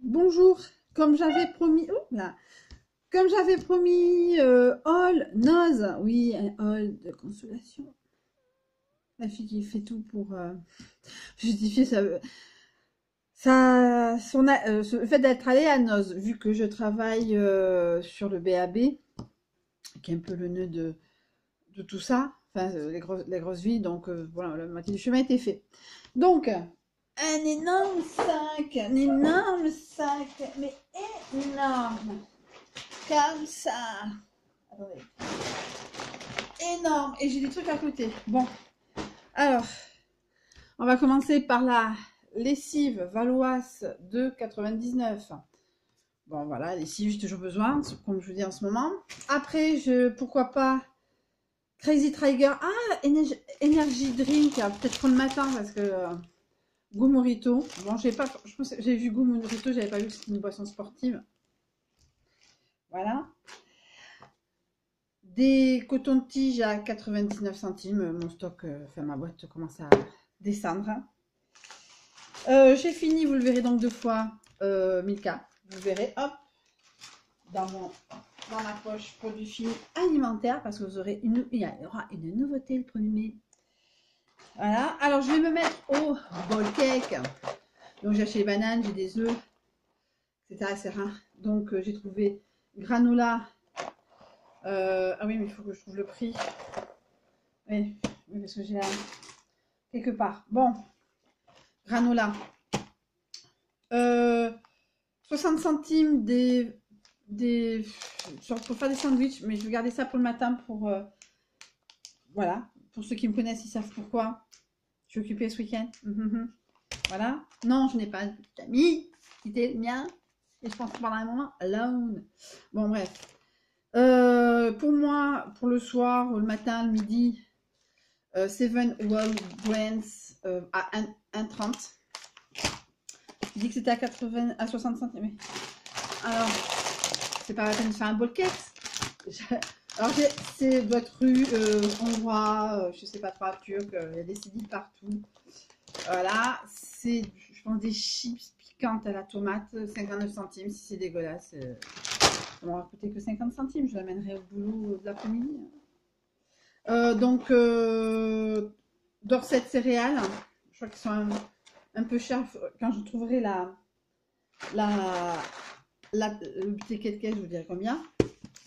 bonjour. Comme j'avais promis, oh là, comme j'avais promis, haul, noz, oui, un haul de consolation. La fille qui fait tout pour justifier le fait d'être allée à Noz, vu que je travaille sur le BAB, qui est un peu le nœud de tout ça, enfin les grosses villes, donc voilà, la moitié du chemin a été fait. Donc, un énorme sac, mais énorme, comme ça. Attendez. Énorme, et j'ai des trucs à côté. Bon, alors, on va commencer par la lessive Valoise de 99. Bon, voilà, lessive, j'ai toujours besoin, comme je vous dis en ce moment. Après, pourquoi pas, Crazy Tiger. Ah, Energy Drink, peut-être pour le matin, parce que Go Morito. Bon, j'ai vu Go Morito, j'avais pas vu que c'était une boisson sportive. Voilà. Des cotons-tiges à 99 centimes. Mon stock, enfin ma boîte commence à descendre. J'ai fini, vous le verrez donc deux fois, Milka. Vous verrez, hop, dans ma poche produits finis alimentaires, parce que il y aura une nouveauté le 1er mai. Voilà, alors je vais me mettre au bol cake. Donc j'ai acheté des bananes, j'ai des œufs, etc. Donc j'ai trouvé granola. Ah oui, mais il faut que je trouve le prix. Oui, parce que j'ai là quelque part. Bon, granola. 60 centimes pour faire des sandwichs, mais je vais garder ça pour le matin pour voilà, pour ceux qui me connaissent, ils savent pourquoi. Je suis occupée ce week-end. Voilà. Non, je n'ai pas d'amis. C'était le mien. Et je pense pendant un moment alone. Bon, bref. Pour moi, pour le soir, le matin, le midi, Seven World Brands à 1,30. Je dis que c'était à 60 centimes. Alors, c'est pas la peine de faire un bol cake. Alors, c'est votre rue, hongrois, je sais pas trop, turc, il y a des cédiles partout. Voilà, c'est, je pense, des chips piquantes à la tomate, 59 centimes. Si c'est dégueulasse, ça m'aura coûté que 50 centimes. Je l'amènerai au boulot de l'après-midi. Donc, Dorset céréales, je crois qu'ils sont un peu chers. Quand je trouverai le ticket de caisse, je vous dirai combien,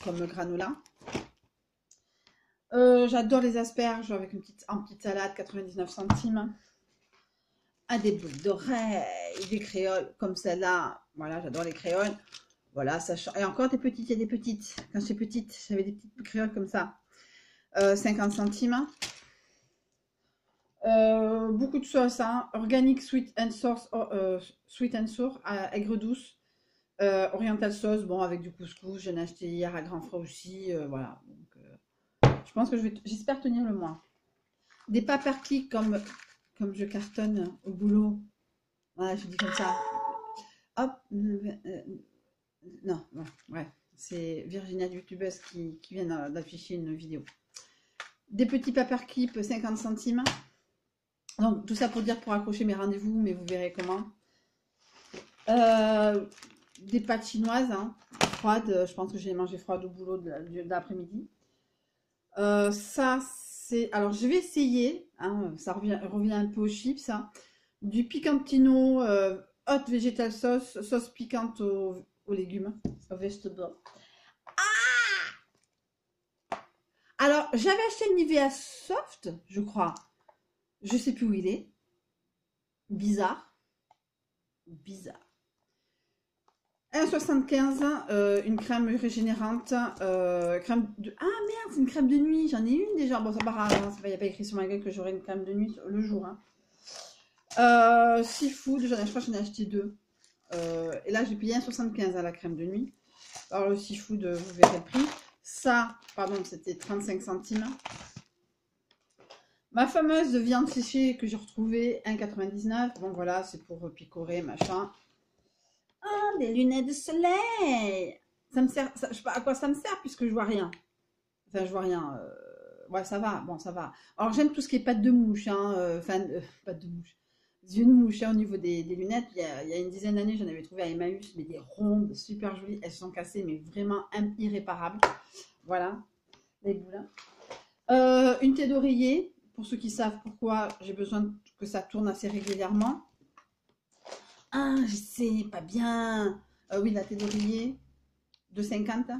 comme le granola. J'adore les asperges avec en petite salade, 99 centimes. Des boucles d'oreilles, des créoles comme celle-là. Voilà, j'adore les créoles. Voilà, ça change. Et encore des petites, il y a des petites. Quand j'étais petite, j'avais des petites créoles comme ça. 50 centimes. Beaucoup de sauce, hein. Organic sweet and sour, aigre douce. Oriental sauce, bon, avec du couscous. J'en ai acheté hier à Grand Frais aussi. Voilà. Donc, je pense que j'espère tenir le mois. Des paperclics comme je cartonne au boulot. Voilà, je dis comme ça. Hop. Non, ouais. C'est Virginia YouTubeuse qui vient d'afficher une vidéo. Des petits paperclips 50 centimes. Donc, tout ça pour dire pour accrocher mes rendez-vous, mais vous verrez comment. Des pâtes chinoises, hein, froides. Je pense que j'ai mangé froide au boulot de l'après-midi. Ça, c'est... Alors, je vais essayer. Hein, ça revient un peu aux chips. Hein, du picantino hot vegetal sauce piquante aux légumes. Aux vegetables. Alors, j'avais acheté une Nivea Soft, je crois. Je sais plus où il est. Bizarre. 1,75, une crème régénérante. Crème de... Ah merde, c'est une crème de nuit. J'en ai une déjà. Bon, ça part, il n'y a pas écrit sur ma gueule que j'aurai une crème de nuit le jour. Hein. Seafood, je crois que j'en ai acheté deux. Et là, j'ai payé 1,75 à la crème de nuit. Alors, le seafood, vous verrez le prix. Ça, pardon, c'était 35 centimes. Ma fameuse viande séchée que j'ai retrouvée, 1,99. Bon, voilà, c'est pour picorer, machin. Ah, des lunettes de soleil. Ça me sert, je sais pas à quoi ça me sert puisque je vois rien. Enfin, je vois rien. Ouais, ça va. Bon, ça va. Alors, j'aime tout ce qui est pâte de mouche. Hein, pâte de mouche. yeux de mouche hein, au niveau des lunettes. Il y a une dizaine d'années, j'en avais trouvé à Emmaüs, mais des rondes, super jolies. Elles se sont cassées, mais vraiment irréparables. Voilà, les boules. Une tête d'oreiller, pour ceux qui savent pourquoi j'ai besoin que ça tourne assez régulièrement. Ah, je sais, pas bien. Oui, la tête d'oreiller de 50.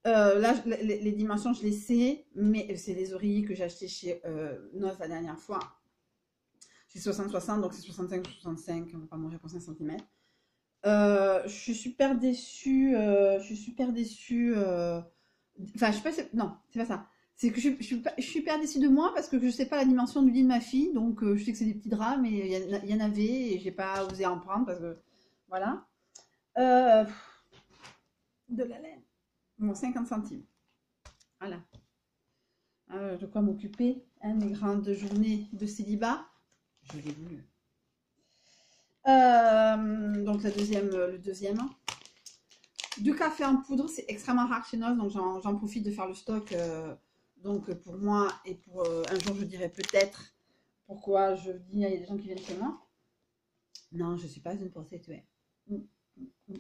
Là, les dimensions, je les sais, mais c'est les oreillers que j'ai achetés chez Noz la dernière fois. C'est 60-60, donc c'est 65-65, on va pas manger pour 5 cm. Je suis super déçue. Je suis super déçue. Enfin, je sais pas. Non, c'est pas ça. C'est que je suis super déçue de moi parce que je sais pas la dimension du lit de ma fille. Donc, je sais que c'est des petits draps, mais il y en avait et j'ai pas osé en prendre parce que. Voilà. Euh, de la laine. Bon, 50 centimes. Voilà. De quoi m'occuper. Hein, mes grandes journées de célibat. Je l'ai voulu. Donc, le deuxième. Du café en poudre, c'est extrêmement rare chez Noz, donc j'en profite de faire le stock. Donc pour moi et pour un jour, je dirais peut-être pourquoi je dis il y a des gens qui viennent chez moi. Non, je ne suis pas une prostituée. Je sais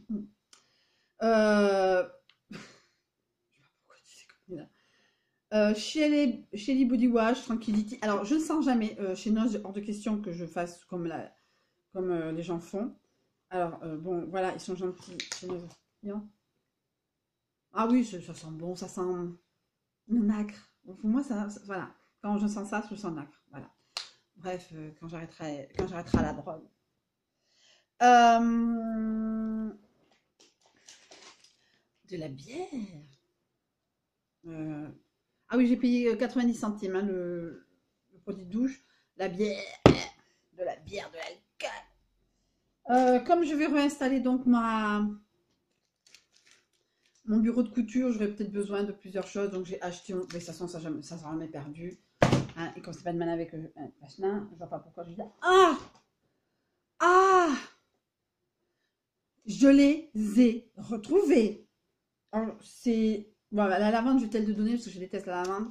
pas pourquoi tu sais comme ça. Chez les Body Wash, Tranquility. Alors, je ne sens jamais chez Noz, hors de question que je fasse comme les gens font. Alors, bon, voilà, ils sont gentils chez Noz. Ah oui, ça sent bon, ça sent le nacre. Pour moi, voilà. Quand je sens ça, je sens le nacre. Voilà. Bref, quand j'arrêterai la drogue. De la bière. Ah oui, j'ai payé 90 centimes hein, le produit de douche. La bière. De la bière, de l'alcool. Comme je vais réinstaller donc mon bureau de couture, j'aurais peut-être besoin de plusieurs choses. Donc j'ai acheté, mais de toute façon, ça sera jamais perdu. Hein, et comme c'est pas de mal avec machin, je vois pas pourquoi je dis ah je les ai retrouvés. C'est voilà, la lavande, je vais te le donner parce que je déteste la lavande.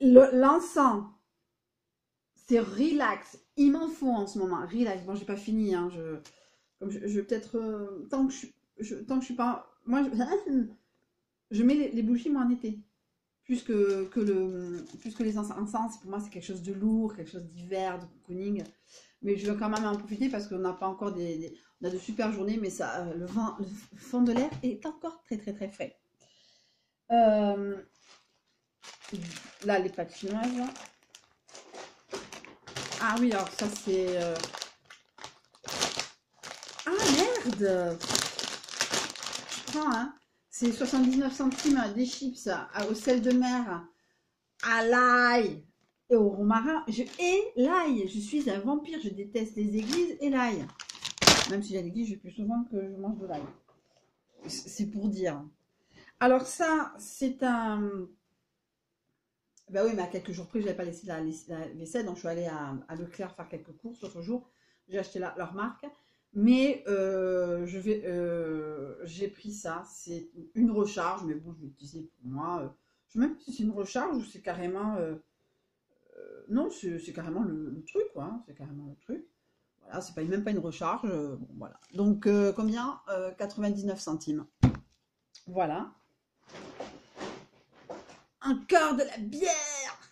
L'encens, c'est relax. Il m'en faut en ce moment. Relax. Bon, j'ai pas fini. Hein, je peut-être tant que je suis pas. Moi, je mets les bougies moi en été. Plus que les encens, pour moi, c'est quelque chose de lourd, quelque chose d'hiver, de cocooning. Mais je veux quand même en profiter parce qu'on n'a pas encore on a de super journées, mais ça, le fond de l'air est encore très très très frais. Là, les pâtes chinoises. Ah oui, alors ça c'est. Ah merde! Je prends, hein. C'est 79 centimes des chips au sel de mer, à l'ail et au romarin. Je hais l'ail. Je suis un vampire. Je déteste les églises et l'ail. Même si j'ai l'église, je vais plus souvent que je mange de l'ail. C'est pour dire. Alors ça, c'est un... Ben oui, mais à quelques jours près, je n'avais pas laissé la vaisselle. Donc je suis allée à Leclerc faire quelques courses l'autre jour. J'ai acheté leur marque. Mais j'ai pris ça. C'est une recharge. Mais bon, je vais l'utiliser pour moi. Je ne sais même pas si c'est une recharge ou c'est carrément... non, c'est carrément le truc, quoi. Hein, c'est carrément le truc. Voilà, c'est même pas une recharge. Bon, voilà. Donc, combien 99 centimes. Voilà. Encore de la bière.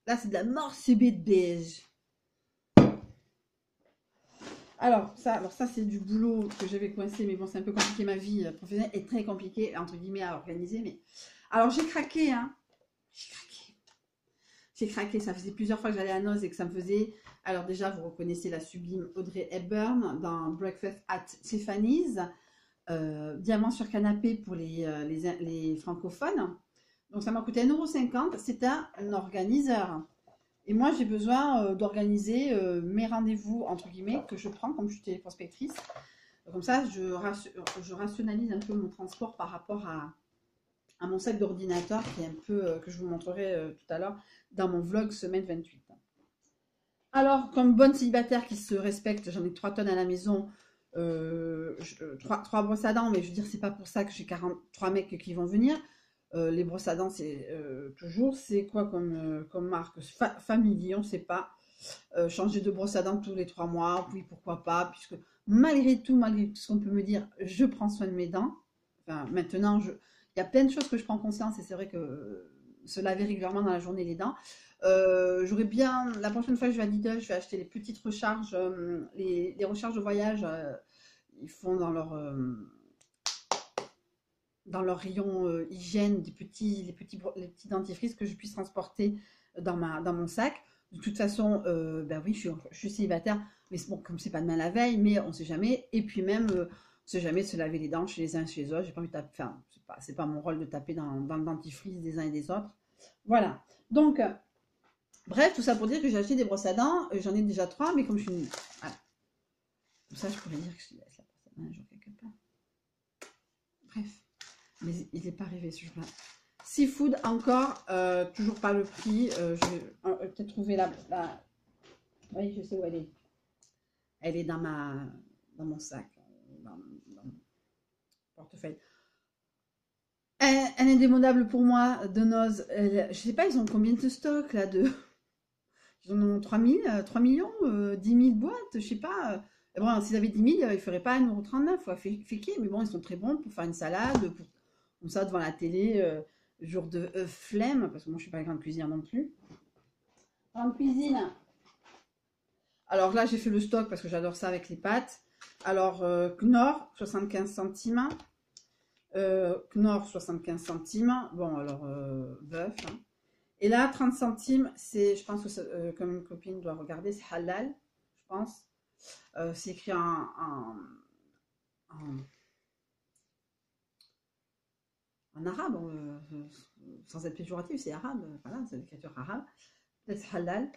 Là, c'est de la mort CB de beige. Alors ça c'est du boulot que j'avais coincé, mais bon, c'est un peu compliqué. Ma vie professionnelle est très compliquée, entre guillemets, à organiser. Mais alors, j'ai craqué, hein. J'ai craqué. Ça faisait plusieurs fois que j'allais à Noz et que ça me faisait... Alors déjà, vous reconnaissez la sublime Audrey Hepburn dans Breakfast at Tiffany's. Diamant sur canapé pour les francophones. Donc ça m'a coûté 1,50 €. C'est un organiseur. Et moi, j'ai besoin d'organiser mes rendez-vous, entre guillemets, que je prends comme je suis téléprospectrice. Comme ça, je rationalise un peu mon transport par rapport à mon sac d'ordinateur qui est un peu, que je vous montrerai tout à l'heure dans mon vlog semaine 28. Alors, comme bonne célibataire qui se respecte, j'en ai 3 tonnes à la maison, 3 brosses à dents, mais je veux dire, c'est pas pour ça que j'ai 43 mecs qui vont venir. Les brosses à dents, c'est toujours, c'est quoi comme marque? Family, on sait pas. Changer de brosse à dents tous les 3 mois, oui, pourquoi pas, puisque malgré tout ce qu'on peut me dire, je prends soin de mes dents. Enfin, maintenant, il y a plein de choses que je prends conscience et c'est vrai que se laver régulièrement dans la journée les dents. J'aurais bien, la prochaine fois que je vais à Lidl, je vais acheter les petites recharges, les recharges de voyage. Ils font dans leur rayon hygiène les petits dentifrices que je puisse transporter dans mon sac. De toute façon, ben oui, je suis célibataire, mais bon, comme c'est pas demain la veille, mais on sait jamais. Et puis même, on sait jamais de se laver les dents chez les uns et chez les autres. J'ai pas envie de taper, enfin, c'est pas mon rôle de taper dans le dentifrice des uns et des autres. Voilà. Donc, bref, tout ça pour dire que j'ai acheté des brosses à dents. J'en ai déjà 3, mais comme je suis... Voilà. Comme ça, je pourrais dire que je laisse la brosse à dents un jour quelque part. Bref. Mais il n'est pas arrivé ce jour-là. Seafood encore, toujours pas le prix. Je vais peut-être trouver oui, je sais où elle est. Elle est dans mon sac, dans mon portefeuille. Un indémodable pour moi de Noz. Je sais pas, ils ont combien de stocks là Ils en ont 3 millions, 10 000 boîtes, je sais pas. Bon, s'ils avaient 10 000, ils ne feraient pas 1,39 €. Féqué, mais bon, ils sont très bons pour faire une salade, comme ça devant la télé, jour de flemme, parce que moi je suis pas grande cuisinière non plus. En cuisine. Alors là, j'ai fait le stock parce que j'adore ça avec les pâtes. Alors, Knorr, 75 centimes. Knorr, 75 centimes. Bon, alors, bœuf. Hein. Et là, 30 centimes, c'est, je pense que comme une copine doit regarder, c'est halal, je pense. C'est écrit en arabe, sans être péjoratif, c'est arabe, voilà, c'est l'écriture arabe. C'est halal.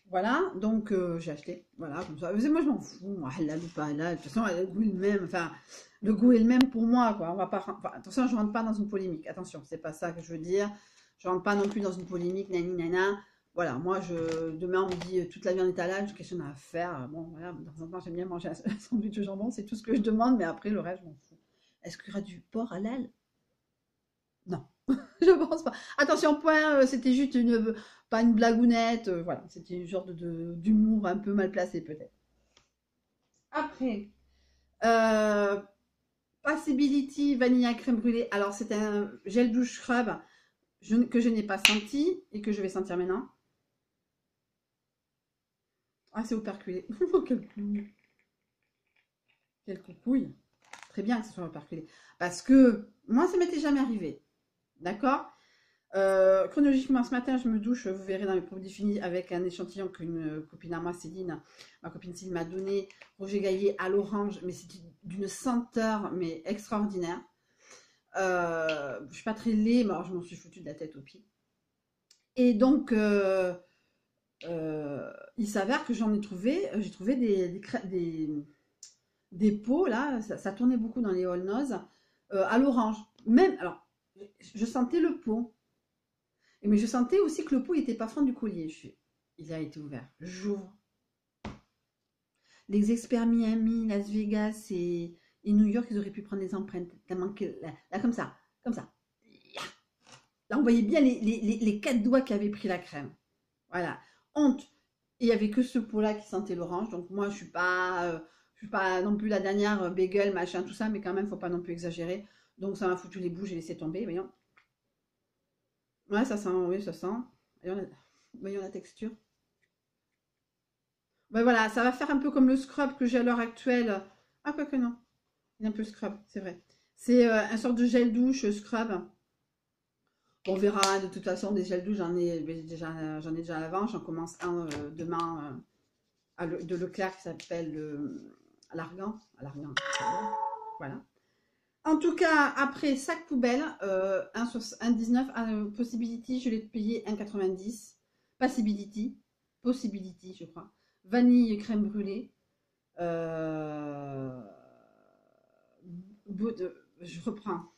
Voilà, donc j'ai acheté, voilà, comme ça. Moi, je m'en fous, moi, halal ou pas halal. De toute façon, le goût est le même, enfin, le goût est le même pour moi, quoi. On va pas, enfin, attention, je rentre pas dans une polémique, attention, c'est pas ça que je veux dire. Je rentre pas non plus dans une polémique, nani, nana. Voilà, moi, demain, on me dit toute la viande est halal, j'ai quelque chose à faire. Bon, voilà, de temps en temps, j'aime bien manger un sandwich de jambon, c'est tout ce que je demande, mais après, le reste, je m'en fous. Est-ce qu'il y aura du porc halal? Non, je pense pas. Attention, point, c'était juste pas une blagounette, voilà, c'était une sorte d'humour un peu mal placé peut-être. Après, euh, Passability Vanilla Crème Brûlée. Alors, c'est un gel douche scrub que je n'ai pas senti et que je vais sentir maintenant. Ah, c'est operculé. Quelle coucouille. Très bien que ce soit operculé. Parce que moi, ça m'était jamais arrivé. D'accord. Chronologiquement, ce matin, je me douche, vous verrez dans les produits finis, avec un échantillon qu'une copine à moi, Céline, ma copine Céline m'a donné, Roger Gaillet à l'orange, mais c'est d'une senteur mais extraordinaire. Je ne suis pas très laid, mais alors je m'en suis foutu de la tête aux pieds. Et donc, il s'avère que j'en ai trouvé, j'ai trouvé des pots, là, ça tournait beaucoup dans les All Nose, à l'orange. Même, alors, je sentais le pot. Mais je sentais aussi que le pot n'était pas fin du collier. Il a été ouvert. J'ouvre. Les experts Miami, Las Vegas et New York, ils auraient pu prendre des empreintes. Là, comme ça. Comme ça. Là, on voyait bien les 4 doigts qui avaient pris la crème. Voilà. Honte. Et il n'y avait que ce pot-là qui sentait l'orange. Donc moi, je suis pas non plus la dernière bagel, machin, tout ça. Mais quand même, il ne faut pas non plus exagérer. Donc ça m'a foutu les bouts, j'ai laissé tomber. Voyons. Ouais, ça sent, oui, ça sent. Voyons la texture. Ben voilà, ça va faire un peu comme le scrub que j'ai à l'heure actuelle. Ah, quoi que non. Il est un peu scrub, c'est vrai. C'est un sort de gel douche scrub. On verra, de toute façon, des gels douche, j'en ai déjà à l'avant. J'en commence un demain de Leclerc qui s'appelle l'Argan. Voilà. En tout cas, après, sac poubelle, 1,19, Possibility, je l'ai payé 1,90. Possibility, je crois. Vanille crème brûlée. Je reprends.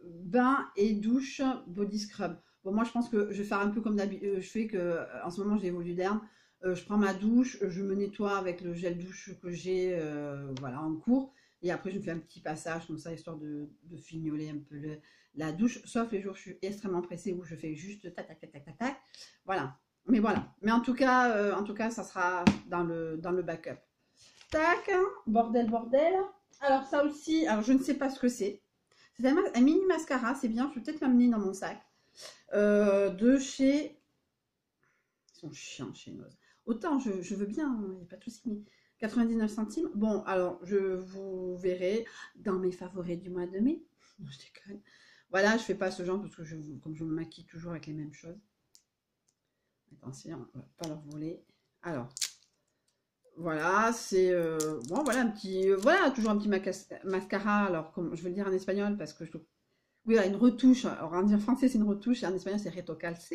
Bain et douche body scrub. Bon, moi, je pense que je vais faire un peu comme d'habitude. Je fais que, en ce moment, j'ai Voluderm. Je prends ma douche, je me nettoie avec le gel douche que j'ai voilà, en cours. Et après, je me fais un petit passage comme ça, histoire de fignoler un peu la douche. Sauf les jours où je suis extrêmement pressée, où je fais juste tac, tac, tac, tac, tac, tac. Voilà. Mais voilà. Mais en tout cas, ça sera dans le backup. Tac, bordel, bordel. Alors ça aussi, alors je ne sais pas ce que c'est. C'est un mini mascara, c'est bien, je vais peut-être l'amener dans mon sac. De chez... Ils sont chiants chez Nose. Autant je veux bien, il n'y a pas de souci, mais 99 centimes. Bon, alors je vous verrai dans mes favoris du mois de mai. Non, je déconne. Voilà, je fais pas ce genre parce que comme je me maquille toujours avec les mêmes choses. Attention, on va pas leur voler. Alors, voilà, c'est bon, voilà un petit, voilà toujours un petit mascara. Alors, comme je vais le dire en espagnol parce que je, oui, une retouche. Alors en français c'est une retouche, et en espagnol c'est retocalse,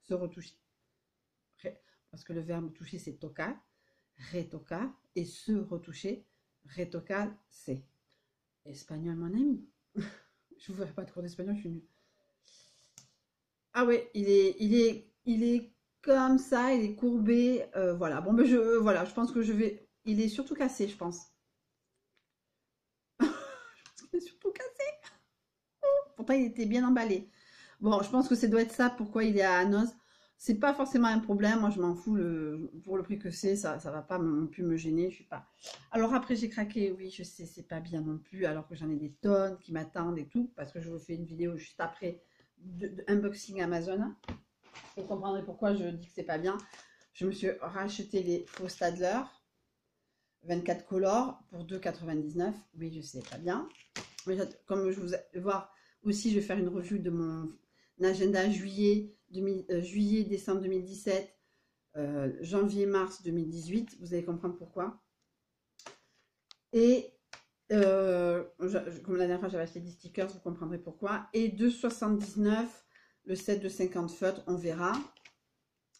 se retoucher. Parce que le verbe toucher c'est tocar, retocar, et se retoucher, retocalse. Espagnol, mon ami. Je vous ferai pas de cours d'espagnol, je suis nulle. Ah ouais, il est comme ça, il est courbé, voilà. Bon, ben voilà, je pense que je vais. Il est surtout cassé, je pense. Il est surtout cassé. Pourtant, il était bien emballé. Bon, je pense que ça doit être ça. Pourquoi il est à Anos? C'est pas forcément un problème. Moi, je m'en fous. Pour le prix que c'est, ça va pas non plus me gêner. Je suis pas. Alors après, j'ai craqué. Oui, je sais, c'est pas bien non plus. Alors que j'en ai des tonnes qui m'attendent et tout, parce que je vous fais une vidéo juste après de unboxing Amazon. Vous comprendrez pourquoi je dis que c'est pas bien. Je me suis racheté les faux Stadler 24 colors pour 2,99. Oui, je sais, pas bien. Mais comme je vous vais voir aussi, je vais faire une revue de mon agenda juillet-décembre 2017, janvier-mars 2018. Vous allez comprendre pourquoi. Et comme la dernière fois, j'avais acheté des stickers, vous comprendrez pourquoi. Et 2,79 le set de 50 feutres, on verra.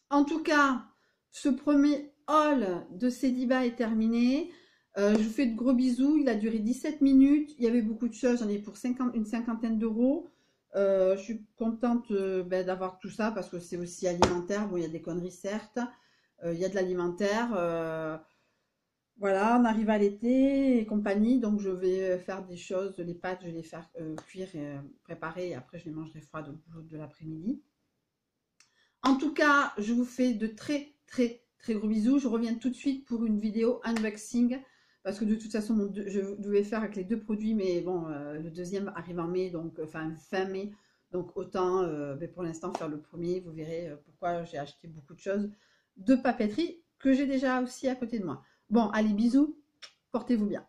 En tout cas, ce premier haul de Cediba est terminé. Je vous fais de gros bisous. Il a duré 17 minutes. Il y avait beaucoup de choses. J'en ai pour une cinquantaine d'euros. Je suis contente d'avoir tout ça parce que c'est aussi alimentaire. Bon, il y a des conneries certes. Il y a de l'alimentaire. Voilà, on arrive à l'été et compagnie. Donc, je vais faire des choses. Les pâtes, je vais les faire cuire et préparer. Et après, je les mangerai froides au boulot de l'après-midi. En tout cas, je vous fais de très gros bisous. Je reviens tout de suite pour une vidéo unboxing. Parce que de toute façon, je devais faire avec les deux produits. Mais bon, le deuxième arrive en mai, donc enfin fin mai. Donc autant pour l'instant faire le premier. Vous verrez pourquoi j'ai acheté beaucoup de choses de papeterie que j'ai déjà aussi à côté de moi. Bon, allez, bisous. Portez-vous bien.